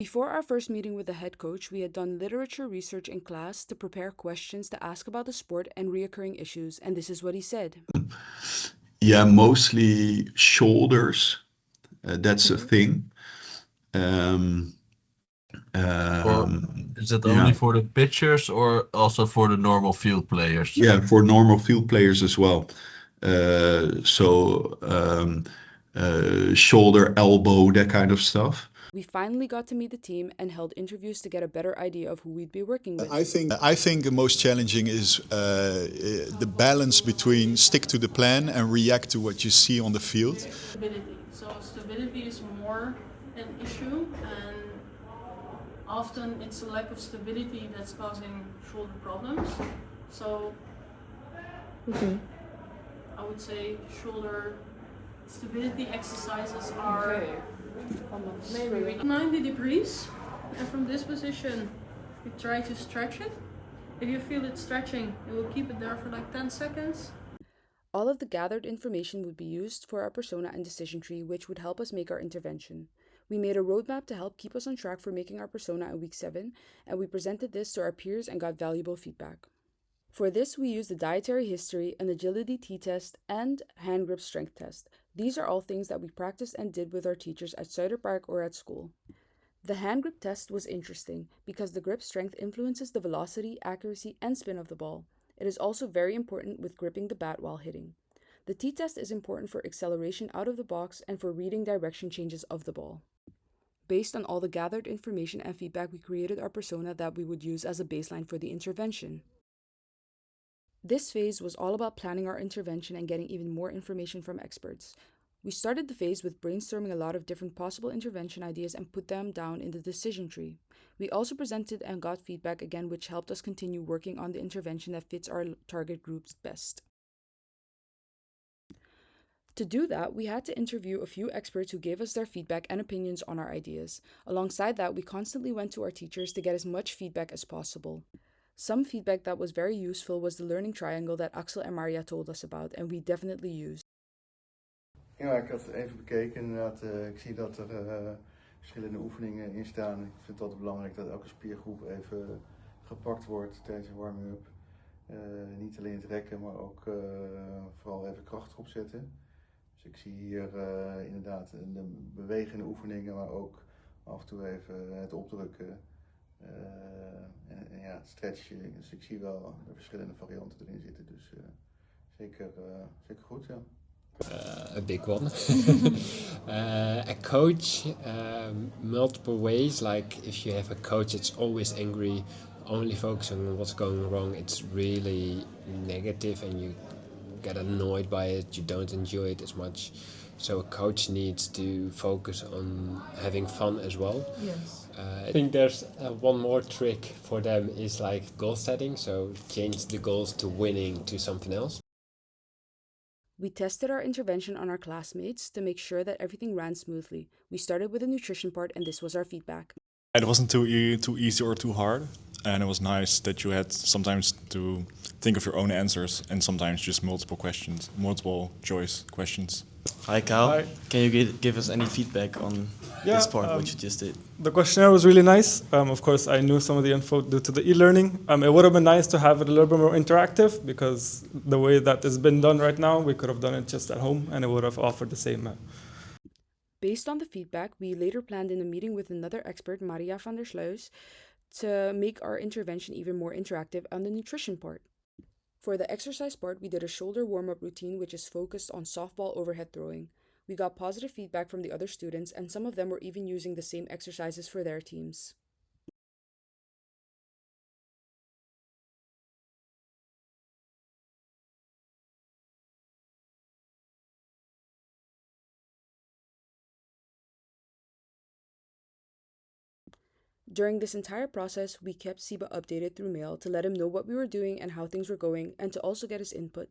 Before our first meeting with the head coach, we had done literature research in class to prepare questions to ask about the sport and reoccurring issues, and this is what he said. Yeah, mostly shoulders. That's a thing. Um, Or is it only yeah, for the pitchers or also for the normal field players? yeah, for normal field players as well. So shoulder, elbow, that kind of stuff. We finally got to meet the team and held interviews to get a better idea of who we'd be working with. I think the most challenging is the balance between stick to the plan and react to what you see on the field. Stability. So stability is more an issue, and often it's a lack of stability that's causing shoulder problems. So I would say shoulder stability exercises are maybe 90 degrees, and from this position you try to stretch it. If you feel it stretching, you will keep it there for like 10 seconds. All of the gathered information would be used for our persona and decision tree, which would help us make our intervention. We made a roadmap to help keep us on track for making our persona in week 7, and we presented this to our peers and got valuable feedback. For this, we used the dietary history, an agility t-test, and hand grip strength test. These are all things that we practiced and did with our teachers at Zuider Park or at school. The hand grip test was interesting because the grip strength influences the velocity, accuracy, and spin of the ball. It is also very important with gripping the bat while hitting. The t-test is important for acceleration out of the box and for reading direction changes of the ball. Based on all the gathered information and feedback, we created our persona that we would use as a baseline for the intervention. This phase was all about planning our intervention and getting even more information from experts. We started the phase with brainstorming a lot of different possible intervention ideas and put them down in the decision tree. We also presented and got feedback again, which helped us continue working on the intervention that fits our target groups best. To do that, we had to interview a few experts who gave us their feedback and opinions on our ideas. Alongside that, we constantly went to our teachers to get as much feedback as possible. Some feedback that was very useful was the learning triangle that Axel and Maria told us about, and we definitely used. Ja, ik had het even bekeken inderdaad. Ik zie dat er verschillende oefeningen in staan. Ik vind het altijd belangrijk dat elke spiergroep even gepakt wordt tijdens een warming-up. Niet alleen het rekken, maar ook vooral even kracht erop zetten. Dus ik zie hier inderdaad de bewegende oefeningen, maar ook af en toe even het opdrukken. En ja, het stretchen. Dus ik zie wel de verschillende varianten erin zitten. Dus zeker goed, ja. A big one. A coach multiple ways. Like if you have a coach that's always angry, only focusing on what's going wrong, it's really negative and you get annoyed by it, you don't enjoy it as much. So a coach needs to focus on having fun as well. Yes. I think there's one more trick for them is like goal setting. So change the goals to winning to something else. We tested our intervention on our classmates to make sure that everything ran smoothly. We started with the nutrition part, and this was our feedback. It wasn't too easy or too hard, and it was nice that you had sometimes to think of your own answers and sometimes just multiple choice questions. Hi Kyle, Hi. Can you give us any feedback on this part, what you just did? The questionnaire was really nice. Of course, I knew some of the info due to the e-learning. It would have been nice to have it a little bit more interactive because the way that it's been done right now, we could have done it just at home and it would have offered the same. Based on the feedback, we later planned in a meeting with another expert, Maria van der Sluis, to make our intervention even more interactive on the nutrition part. For the exercise part, we did a shoulder warm-up routine which is focused on softball overhead throwing. We got positive feedback from the other students, and some of them were even using the same exercises for their teams. During this entire process, we kept Siba updated through mail to let him know what we were doing and how things were going, and to also get his input.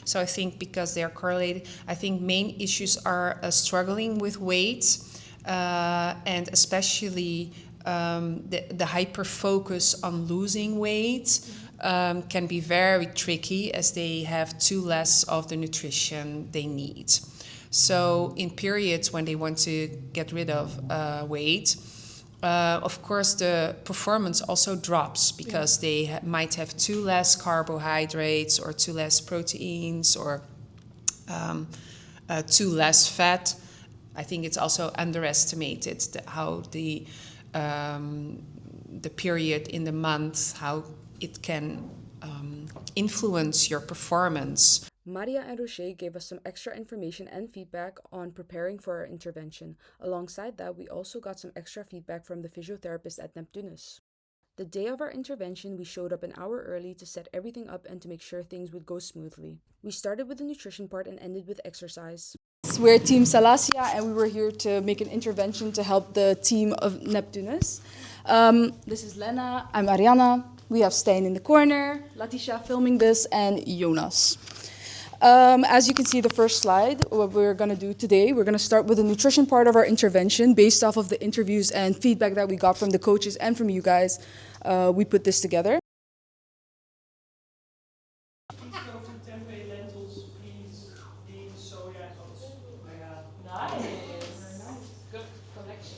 So I think because they are correlated, I think main issues are struggling with weight and especially the hyper focus on losing weight can be very tricky as they have too less of the nutrition they need. So in periods when they want to get rid of weight, of course the performance also drops because they might have too less carbohydrates or too less proteins or too less fat. I think it's also underestimated how the period in the month, how it can influence your performance. Maria and Rocher gave us some extra information and feedback on preparing for our intervention. Alongside that, we also got some extra feedback from the physiotherapist at Neptunus. The day of our intervention, we showed up an hour early to set everything up and to make sure things would go smoothly. We started with the nutrition part and ended with exercise. We're Team Salacia and we were here to make an intervention to help the team of Neptunus. This is Lena, I'm Ariana, we have Stijn in the corner, Latisha filming this, and Jonas. As you can see the first slide, what we're going to do today, we're going to start with the nutrition part of our intervention based off of the interviews and feedback that we got from the coaches and from you guys. We put this together. Good connection.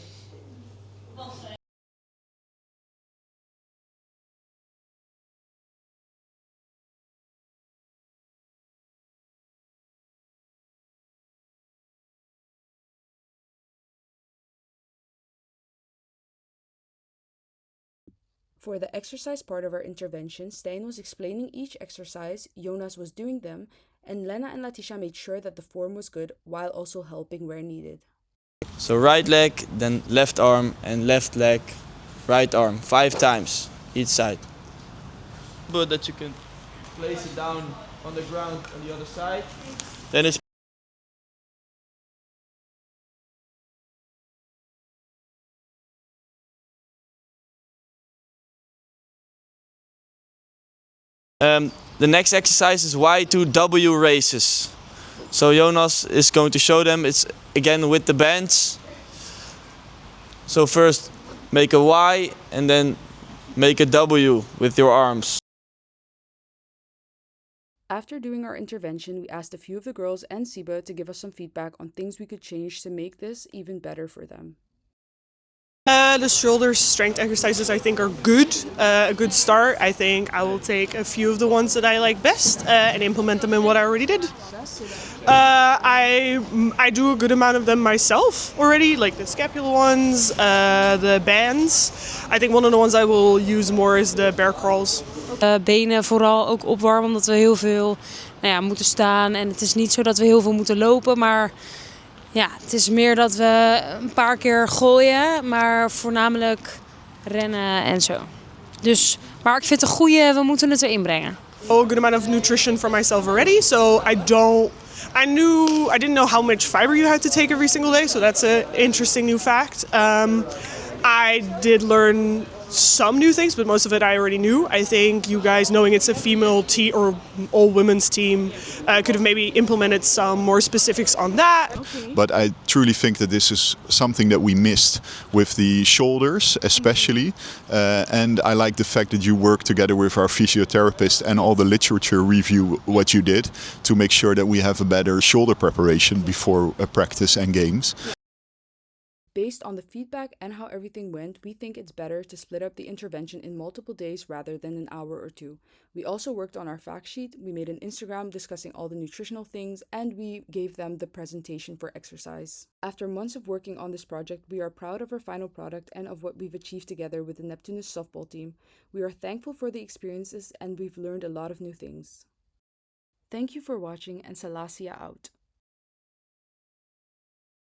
For the exercise part of our intervention, Stijn was explaining each exercise, Jonas was doing them, and Lena and Latisha made sure that the form was good while also helping where needed. So right leg, then left arm, and left leg, right arm, 5 times each side. But that you can place it down on the ground on the other side. Then it's the next exercise is Y2W raises. So Jonas is going to show them. It's again with the bands. So first make a Y and then make a W with your arms. After doing our intervention, we asked a few of the girls and Siba to give us some feedback on things we could change to make this even better for them. The shoulder strength exercises I think are good, a good start. I think I will take a few of the ones that I like best and implement them in what I already did. I do a good amount of them myself already, like the scapular ones, the bands. I think one of the ones I will use more is the bear crawls. Benen vooral ook opwarmen omdat we heel veel moeten staan. En het is niet zo dat we heel veel moeten lopen, maar ja, het is meer dat we een paar keer gooien, maar voornamelijk rennen en zo. Dus, maar ik vind het een goeie, we moeten het erin brengen. A good amount of nutrition for myself already, so I didn't know how much fiber you had to take every single day, so that's an interesting new fact. I did learn some new things, but most of it I already knew. I think you guys, knowing it's a female team or all women's team, could have maybe implemented some more specifics on that. Okay. But I truly think that this is something that we missed with the shoulders, especially. And I like the fact that you work together with our physiotherapist and all the literature review what you did to make sure that we have a better shoulder preparation before a practice and games. Based on the feedback and how everything went, we think it's better to split up the intervention in multiple days rather than an hour or two. We also worked on our fact sheet, we made an Instagram discussing all the nutritional things, and we gave them the presentation for exercise. After months of working on this project, we are proud of our final product and of what we've achieved together with the Neptunus softball team. We are thankful for the experiences and we've learned a lot of new things. Thank you for watching, and Salacia out.